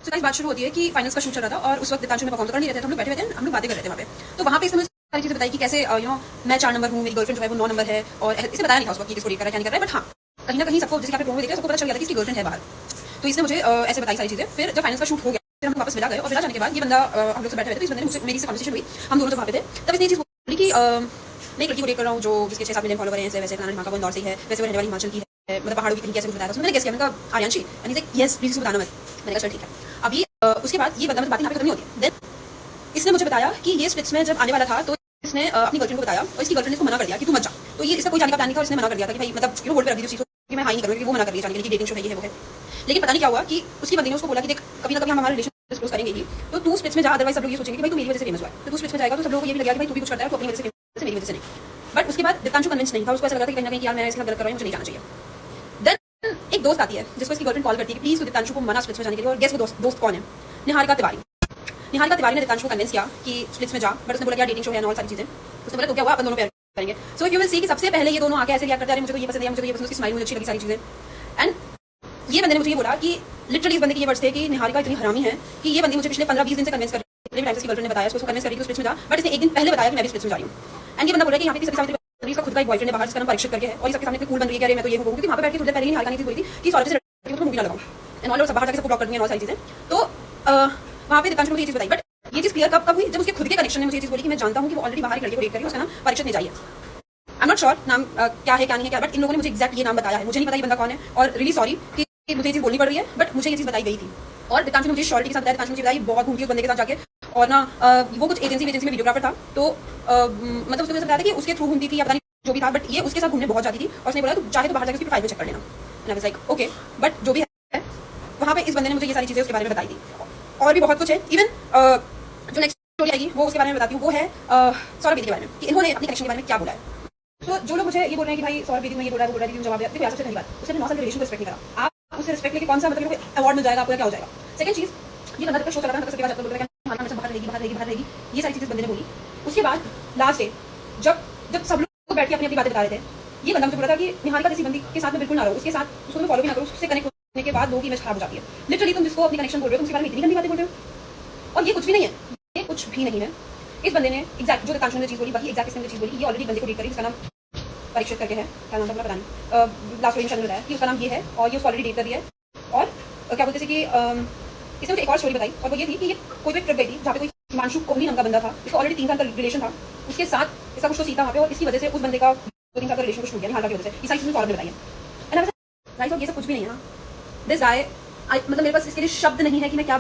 तो बात शुरू होती है कि फाइनल्स का शूट चल रहा था और उस वक्त दितांशु में परफॉर्म तो कर नहीं रहे थे, हम लोग बैठे हुए थे, हम लोग बातें कर रहे थे वहाँ पे। तो वहाँ पे इसने मुझे सारी चीजें बताई कि कैसे मैं 4 नंबर हूँ, मेरी गर्लफ्रेंड जो है वो 9 नंबर है, और इसे बताया नहीं था उस वक्त कि किसको डेट कर रहा है क्या नहीं कर रहा है, बट हाँ कहीं ना कहीं सबको जैसे आपने प्रोमो में देखा सबको पता चल गया था कि इसकी गर्लफ्रेंड है बाहर। तो इसने मुझे ऐसे बताई सारी चीजें। फिर जब फाइनल्स का शूट हो गया फिर हम वापस विदा गए, और विदा जाने के बाद ये बंदा हम लोग से बैठे हुए थे, इस बंदे ने मुझसे मेरी कन्वर्सेशन हुई, हम दोनों जब वहाँ पे थे तब इसने ये चीज बोली कि मैं एक लड़की को डेट कर रहा हूँ जो जिसके 6-7 मिलियन फॉलोवर हैं, ऐसे वैसे फलाना ढाका वो इंदौर से है, वैसे वो रहने वाली हिमाचल की है, मतलब पहाड़ों की कहीं कैसे कुछ बताया था। मैंने गेस किया, मैंने कहा Aryanshi, and he said yes please इसको बताना मत। मैंने कहा चल ठीक है। अभी उसके बाद ये बंदा मतलब बातें यहाँ पे खत्म नहीं होती। देन इसने मुझे बताया कि ये स्प्लिट्स में जब आने वाला था तो इसने अपनी गर्लफ्रेंड को बताया और इसकी गर्लफ्रेंड ने इसको मना कर दिया कि तू मत जा। तो ये इसका कोई जाने का प्लान नहीं था और इसने मना कर दिया था कि भाई मतलब होल्ड पे रख दी उस चीज को कि मैं हाई नहीं करूंगी, क्योंकि वो मना कर रही है जाने के लिए, डेटिंग शो है ये वो है। लेकिन पता नहीं क्या हुआ कि उसकी बंदी ने उसको बोला कि देख कभी ना कभी हम हमारा रिलेशन डिस्क्लोज करेंगे ही, तो तू स्प्लिट्स में जा, अदरवाइज सब लोग ये सोचेंगे कि भाई तू मेरी वजह से फेमस हुआ है। तो तू स्प्लिट्स में जाएगा तो सब लोगों को ये भी लगेगा कि भाई तू भी कुछ करता है, तू अपनी वजह से फेमस है, मेरी वजह से नहीं। बट उसके बाद दितांशु कन्विंस नहीं था, उसको ऐसा लगा था कि कहीं ना कहीं यार मैं इसके साथ गलत कर रहा हूँ, मुझे नहीं जाना चाहिए। देन एक दोस्त आती है जिसको इसकी गर्लफ्रेंड कॉल करती है कि प्लीज दितांशु को मना स्प्लिट्स में जाने के लिए, और गेस वो दोस्त कौन है? निहारिका तिवारी। निहारिका तिवारी ने दितांशु को कन्विंस किया कि स्प्लिट्स में जा, बट उसने बोला कि यार डेटिंग शो है और सारी चीजें। उसने बोला तो क्या हुआ, अपन दोनों पेयर करेंगे। So if you will see कि सबसे पहले ये दोनों आके ऐसे रिएक्ट करते हैं, मुझे तो ये पसंद है, मुझे तो ये पसंद है, उसकी स्माइल मुझे अच्छी लगी, सारी चीजें। एंड ये बंदे ने मुझे ये बोला कि लिटरली इस बंदे के ये वर्ड्स थे कि निहारिका इतनी हरामी है कि ये बंदी मुझे पिछले 15-20 दिन से कन्विंस कर रही है, इसकी गर्लफ्रेंड ने बताया उसको कन्विंस करी कि स्प्लिट्स में जा, बट इसने एक दिन पहले बताया कि मैं भी स्प्लिट्स में जा रही हूँ। एंड ये बंदा बोल रहा है कि यहाँ पे सभी इसका खुद का एक बॉयफ्रेंड है बाहर जिसका नाम परीक्षित करके है, और ये सबके सामने कूल बन रही है कि अरे मैं तो ये हूँ, क्योंकि वहाँ पे बैठ के थोड़ी देर पहले ही निहारिका ने बोली थी कि सौरभ से लड़की को मूवी ना लगाऊं एंड ऑल, और बाहर जाकर सबको ब्लॉक कर दूंगी और सारी चीजें। तो वहाँ पे दितांशु ने ये चीज बताई, बट ये चीज क्लियर कब हुई जब उसके खुद के कनेक्शन ने मुझे ये चीज बोली कि मैं जानता हूँ कि वो ऑलरेडी बाहर एक लड़की को डेट कर रही है, उसका नाम परीक्षित ने जाइए। आई एम नॉट श्योर नाम क्या है क्या नहीं है क्या, बट इन लोगों ने मुझे एग्जैक्ट ये नाम बताया है, मुझे नहीं पता ये बंदा कौन है, और रियली सॉरी कि मुझे ये चीज बोलनी पड़ रही है, बट मुझे ये चीज बताई गई थी। और दितांशु ने मुझे श्योरिटी के साथ बताया, दितांशु मुझे बताया बहुत घूमती है उस बंदे के साथ जाके, और ना वो कुछ एजेंसी में वीडियोग्राफर था, तो मतलब उसने मुझे बताया था कि उसके थ्रू घूमती थी या पता नहीं जो भी था, बट ये उसके साथ घूमने बहुत जाती थी, और उसने बोला तो चाहे तो बाहर जाकर उसकी प्रोफाइल में चेक कर लेना। And I was like okay, but जो भी है वहाँ पे इस बंदे ने मुझे ये सारी चीजें उसके बारे में बताई थी, और भी बहुत कुछ है। इवन जो नेक्स्ट स्टोरी आएगी वो उसके बारे में बताती हूँ, वो है सौरभ बेदी के बारे में कि इन्होंने अपनी कनेक्शन के बारे में क्या बोला है। तो जो लोग मुझे ये बोल रहे हैं कि भाई सौरभ बेदी में ये बोल रहा है वो बोल रहा है, जवाब दिया। देखो सबसे पहली बात, उसने 9 साल के रिलेशन को रिस्पेक्ट नहीं करा। आप उससे रिस्पेक्ट लेके कौन सा मतलब अवार्ड मिल जाएगा आपको, क्या हो जाएगा? सेकंड चीज, ये बंदा जब शो चल रहा था उसके बाद बोल रहा है कि बाहर रहेगी, ये सारी चीजें बंदे ने बोली। उसके बाद लास्ट डे जब सब लोग बैठ के अपनी अपनी बातें बता रहे थे, ये बंदा मुझे बोला था कि निहारिका जैसी बंदी के साथ में बिल्कुल ना रहो, उसके साथ उसको फॉलो भी ना करो, उससे कनेक्ट होने के बाद लोगों की इमेज खराब हो जाती है। लिटरली तुम जिसको अपनी कनेक्शन बोल रहे हो, तुम उसके बारे में इतनी गंदी बातें बोल रहे हो, और ये कुछ भी नहीं है, ये कुछ भी नहीं है। इस बंदे ने एग्जैक्ट जो दितांशु ने चीज बोली, बाकी एग्जैक्ट इसने चीज बोली, ये ऑलरेडी बंदे को डेट करी, उसका नाम परीक्षित करके है, क्या नाम था पता नहीं, लास्ट वीडियो में बताया कि उसका नाम ये है, और ये उसको ऑलरेडी डेट कर रही है। और क्या बोलते थे कि इसने मुझे एक और स्टोरी बताई, और वो ये थी कि ये कोई भी ट्रिप गई थी जहाँ पे कोई हिमांशु कोहली नाम का बंदा था, इसका ऑलरेडी 3 साल का रिलेशन था, उसके साथ इसका कुछ तो सीता वहाँ पे, और इसकी वजह से उस बंदे का 2-3 साल का रिलेशन कुछ टूट गया निहारिका की वजह से। ये सारी चीजें सौरभ ने बताई है। एंड आई वाज लाइक ये सब कुछ भी नहीं है ना, दिस गाय, मतलब मेरे पास इसके लिए शब्द नहीं है कि मैं क्या